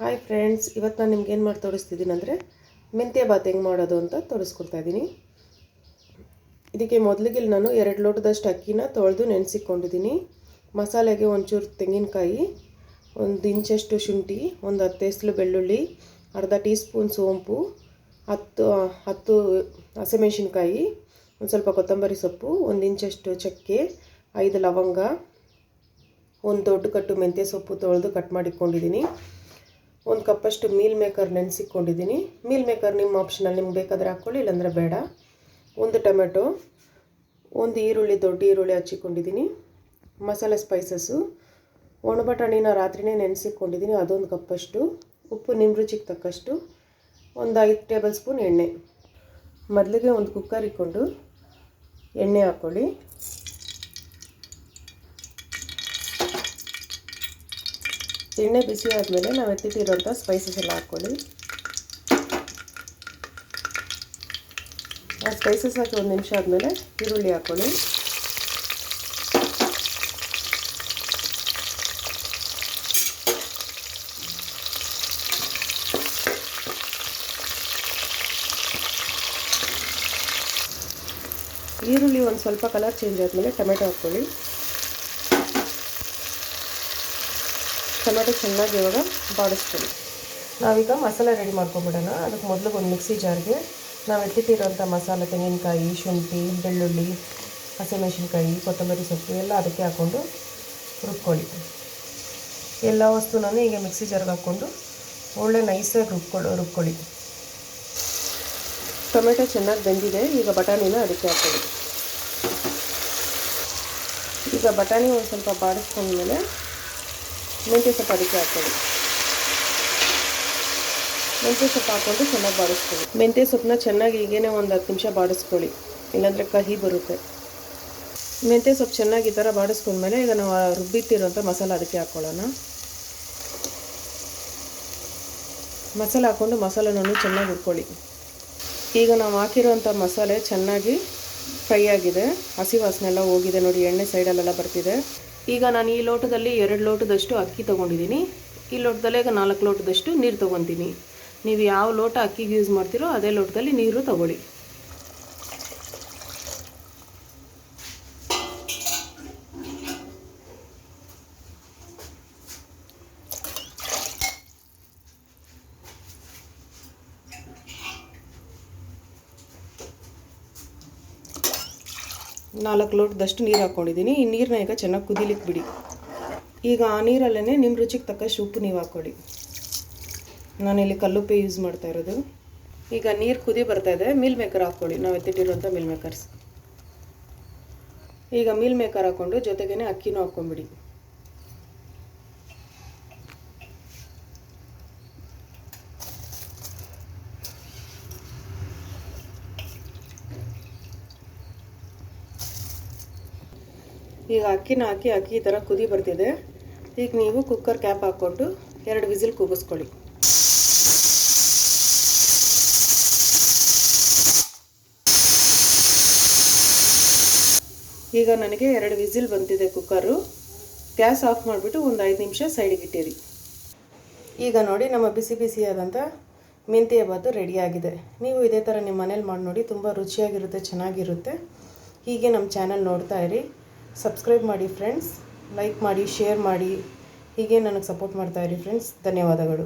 Hi friends, ಇವತ್ತು ನಾನು ನಿಮ್ಗೆ ಏನು ಮಾಡಿ ತೋರಿಸ್ತಿದ್ದೀನಿ ಅಂದರೆ ಮೆಂತ್ಯ ಬಾತ್ ಹೆಂಗೆ ಮಾಡೋದು ಅಂತ ತೋರಿಸ್ಕೊಡ್ತಾ ಇದ್ದೀನಿ. ಇದಕ್ಕೆ ಮೊದಲಿಗೆ ನಾನು 2 ಲೋಟದಷ್ಟು ಅಕ್ಕಿನ ತೊಳೆದು ನೆನೆಸಿಕೊಂಡಿದ್ದೀನಿ. ಮಸಾಲೆಗೆ ಒಂಚೂರು ತೆಂಗಿನಕಾಯಿ, 1 ಇಂಚಷ್ಟು ಶುಂಠಿ, ಒಂದು 10 ಎಸಳು ಬೆಳ್ಳುಳ್ಳಿ, ಅರ್ಧ ಟೀ ಸ್ಪೂನ್ ಸೋಂಪು, 10 ಹಸಿಮೆಣಸಿನ್ಕಾಯಿ, ಒಂದು ಸ್ವಲ್ಪ ಕೊತ್ತಂಬರಿ ಸೊಪ್ಪು, 1 ಇಂಚಷ್ಟು ಚಕ್ಕೆ, 5 ಲವಂಗ, ಒಂದು ದೊಡ್ಡ ಕಟ್ಟು ಮೆಂತ್ಯ ಸೊಪ್ಪು ತೊಳೆದು ಕಟ್ ಮಾಡಿಕೊಂಡಿದ್ದೀನಿ. 1 ಕಪ್ಪಷ್ಟು ಮೀಲ್ ಮೇಕರ್ ನೆನೆಸಿಕೊಂಡಿದ್ದೀನಿ. ಮೀಲ್ ಮೇಕರ್ ನಿಮ್ಮ ಆಪ್ಷನಲ್, ನಿಮ್ಗೆ ಬೇಕಾದರೆ ಹಾಕ್ಕೊಳ್ಳಿ, ಇಲ್ಲಾಂದರೆ ಬೇಡ. 1 ಟೊಮೆಟೊ, 1 ಈರುಳ್ಳಿ, ದೊಡ್ಡ ಈರುಳ್ಳಿ ಹಚ್ಚಿಕೊಂಡಿದ್ದೀನಿ. ಮಸಾಲೆ ಸ್ಪೈಸಸ್ಸು, ಒಣ ಬಟಾಣಿನ ರಾತ್ರಿನೇ ನೆನೆಸಿಕೊಂಡಿದ್ದೀನಿ, ಅದೊಂದು ಕಪ್ಪಷ್ಟು. ಉಪ್ಪು ನಿಮ್ಮ ರುಚಿಗೆ ತಕ್ಕಷ್ಟು. ಒಂದು 5 ಟೇಬಲ್ ಸ್ಪೂನ್ ಎಣ್ಣೆ. ಮೊದಲಿಗೆ ಒಂದು ಕುಕ್ಕರ್ ಇಟ್ಕೊಂಡು ಎಣ್ಣೆ ಹಾಕ್ಕೊಳ್ಳಿ. ಎಣ್ಣೆ ಬಿಸಿ ಆದಮೇಲೆ ನಾವು ಎತ್ತಿಟ್ಟಿರೋಂಥ ಸ್ಪೈಸಸ್ ಎಲ್ಲ ಹಾಕ್ಕೊಳ್ಳಿ. ಆ ಸ್ಪೈಸಸ್ ಹಾಕಿ 1 ನಿಮಿಷ ಆದಮೇಲೆ ಈರುಳ್ಳಿ ಹಾಕ್ಕೊಳ್ಳಿ. ಈರುಳ್ಳಿ ಒಂದು ಸ್ವಲ್ಪ ಕಲರ್ ಚೇಂಜ್ ಆದಮೇಲೆ ಟೊಮೆಟೊ ಹಾಕ್ಕೊಳ್ಳಿ. ಟೊಮೆಟೊ ಚೆನ್ನಾಗಿ ಇವಾಗ ಬಾಡಿಸ್ಕೊಳ್ಳಿ. ನಾವೀಗ ಮಸಾಲೆ ರೆಡಿ ಮಾಡ್ಕೊಂಬಿಡೋಣ. ಅದಕ್ಕೆ ಮೊದಲು ಒಂದು ಮಿಕ್ಸಿ ಜಾರ್ಗೆ ನಾವು ಎತ್ತಿಟ್ಟಿರೋಂಥ ಮಸಾಲೆ, ತೆಂಗಿನಕಾಯಿ, ಶುಂಠಿ, ಬೆಳ್ಳುಳ್ಳಿ, ಹಸಿಮೆಣಸಿನ್ಕಾಯಿ, ಕೊತ್ತಂಬರಿ ಸೊಪ್ಪು ಎಲ್ಲ ಅದಕ್ಕೆ ಹಾಕ್ಕೊಂಡು ರುಬ್ಕೊಳ್ಳಿ. ಎಲ್ಲ ವಸ್ತುನೂ ಈಗ ಮಿಕ್ಸಿ ಜಾರ್ಗೆ ಹಾಕ್ಕೊಂಡು ಒಳ್ಳೆ ನೈಸಾಗಿ ರುಬ್ಕೊಳ್ಳಿ. ಟೊಮೆಟೊ ಚೆನ್ನಾಗಿ ಬೆಂದಿದೆ. ಈಗ ಬಟಾಣಿನ ಅದಕ್ಕೆ ಹಾಕ್ಕೊಳ್ಳಿ. ಈಗ ಬಟಾಣಿ ಒಂದು ಸ್ವಲ್ಪ ಬಾಡಿಸ್ಕೊಂಡ್ಮೇಲೆ ಮೆಂತ್ಯ ಸೊಪ್ಪು ಅದಕ್ಕೆ ಹಾಕ್ಕೊಳ್ಳಿ. ಮೆಂತ್ಯ ಸೊಪ್ಪು ಹಾಕ್ಕೊಂಡು ಚೆನ್ನಾಗಿ ಬಾಡಿಸ್ಕೊಳ್ಳಿ. ಮೆಂತ್ಯ ಸೊಪ್ಪನ್ನ ಚೆನ್ನಾಗಿ ಈಗೇನೆ ಒಂದು 10 ನಿಮಿಷ ಬಾಡಿಸ್ಕೊಳ್ಳಿ, ಇಲ್ಲಾಂದರೆ ಕಹಿ ಬರುತ್ತೆ. ಮೆಂತ್ಯ ಸೊಪ್ಪು ಚೆನ್ನಾಗಿ ಈ ಥರ ಬಾಡಿಸ್ಕೊಂಡ್ಮೇಲೆ ಈಗ ನಾವು ರುಬ್ಬಿಟ್ಟಿರೋಂಥ ಮಸಾಲೆ ಅದಕ್ಕೆ ಹಾಕ್ಕೊಳ್ಳೋಣ. ಮಸಾಲೆ ಹಾಕ್ಕೊಂಡು ಮಸಾಲೆನೂ ಚೆನ್ನಾಗಿ ಹುರ್ಕೊಳ್ಳಿ. ಈಗ ನಾವು ಹಾಕಿರೋಂಥ ಮಸಾಲೆ ಚೆನ್ನಾಗಿ ಫ್ರೈ ಆಗಿದೆ, ಹಸಿ ವಾಸನೆ ಎಲ್ಲ ಹೋಗಿದೆ ನೋಡಿ, ಎಣ್ಣೆ ಸೈಡಲ್ಲೆಲ್ಲ ಬರ್ತಿದೆ. ಈಗ ನಾನು ಈ ಲೋಟದಲ್ಲಿ 2 ಲೋಟದಷ್ಟು ಅಕ್ಕಿ ತೊಗೊಂಡಿದ್ದೀನಿ. ಈ ಲೋಟದಲ್ಲೇ ಈಗ 4 ಲೋಟದಷ್ಟು ನೀರು ತೊಗೊತೀನಿ. ನೀವು ಯಾವ ಲೋಟ ಅಕ್ಕಿಗೆ ಯೂಸ್ ಮಾಡ್ತೀರೋ ಅದೇ ಲೋಟದಲ್ಲಿ ನೀರು ತಗೊಳ್ಳಿ. ನಾಲ್ಕು ಲೋಟದಷ್ಟು ನೀರು ಹಾಕ್ಕೊಂಡಿದ್ದೀನಿ. ಈ ನೀರನ್ನ ಈಗ ಚೆನ್ನಾಗಿ ಕುದಿಲಿಕ್ಕೆ ಬಿಡಿ. ಈಗ ಆ ನೀರಲ್ಲೇ ನಿಮ್ಮ ರುಚಿಗೆ ತಕ್ಕಷ್ಟು ಉಪ್ಪು ನೀವು ಹಾಕ್ಕೊಳ್ಳಿ. ನಾನಿಲ್ಲಿ ಕಲ್ಲುಪ್ಪೆ ಯೂಸ್ ಮಾಡ್ತಾ ಇರೋದು. ಈಗ ನೀರು ಕುದಿ ಬರ್ತಾಯಿದೆ. ಮೀಲ್ ಮೇಕರ್ ಹಾಕ್ಕೊಳ್ಳಿ, ನಾವು ಎತ್ತಿಟ್ಟಿರೋಂಥ ಮೀಲ್ ಮೇಕರ್ಸ್. ಈಗ ಮೀಲ್ ಮೇಕರ್ ಹಾಕ್ಕೊಂಡು ಜೊತೆಗೇ ಅಕ್ಕಿನೂ ಹಾಕ್ಕೊಂಬಿಡಿ. ಈಗ ಅಕ್ಕಿನ ಹಾಕಿ ಅಕ್ಕಿ ಈ ಥರ ಕುದಿ ಬರ್ತಿದೆ. ಈಗ ನೀವು ಕುಕ್ಕರ್ ಕ್ಯಾಪ್ ಹಾಕ್ಕೊಂಡು 2 ವಿಸಿಲ್ ಕೂಗಿಸ್ಕೊಳ್ಳಿ. ಈಗ ನನಗೆ 2 ವಿಸಿಲ್ ಬಂದಿದೆ ಕುಕ್ಕರು. ಗ್ಯಾಸ್ ಆಫ್ ಮಾಡಿಬಿಟ್ಟು ಒಂದು 5 ನಿಮಿಷ ಸೈಡಿಗೆ ಇಟ್ಟಿರಿ. ಈಗ ನೋಡಿ, ನಮ್ಮ ಬಿಸಿ ಬಿಸಿಯಾದಂಥ ಮೆಂತ್ಯ ಬಾತು ರೆಡಿಯಾಗಿದೆ. ನೀವು ಇದೇ ಥರ ನಿಮ್ಮ ಮನೇಲಿ ಮಾಡಿ ನೋಡಿ, ತುಂಬ ರುಚಿಯಾಗಿರುತ್ತೆ, ಚೆನ್ನಾಗಿರುತ್ತೆ. ಹೀಗೆ ನಮ್ಮ ಚಾನಲ್ ನೋಡ್ತಾ ಇರಿ. ಸಬ್ಸ್ಕ್ರೈಬ್ ಮಾಡಿ ಫ್ರೆಂಡ್ಸ್, ಲೈಕ್ ಮಾಡಿ, ಶೇರ್ ಮಾಡಿ, ಹೀಗೆ ನನಗೆ ಸಪೋರ್ಟ್ ಮಾಡ್ತಾಯಿರಿ ಫ್ರೆಂಡ್ಸ್. ಧನ್ಯವಾದಗಳು.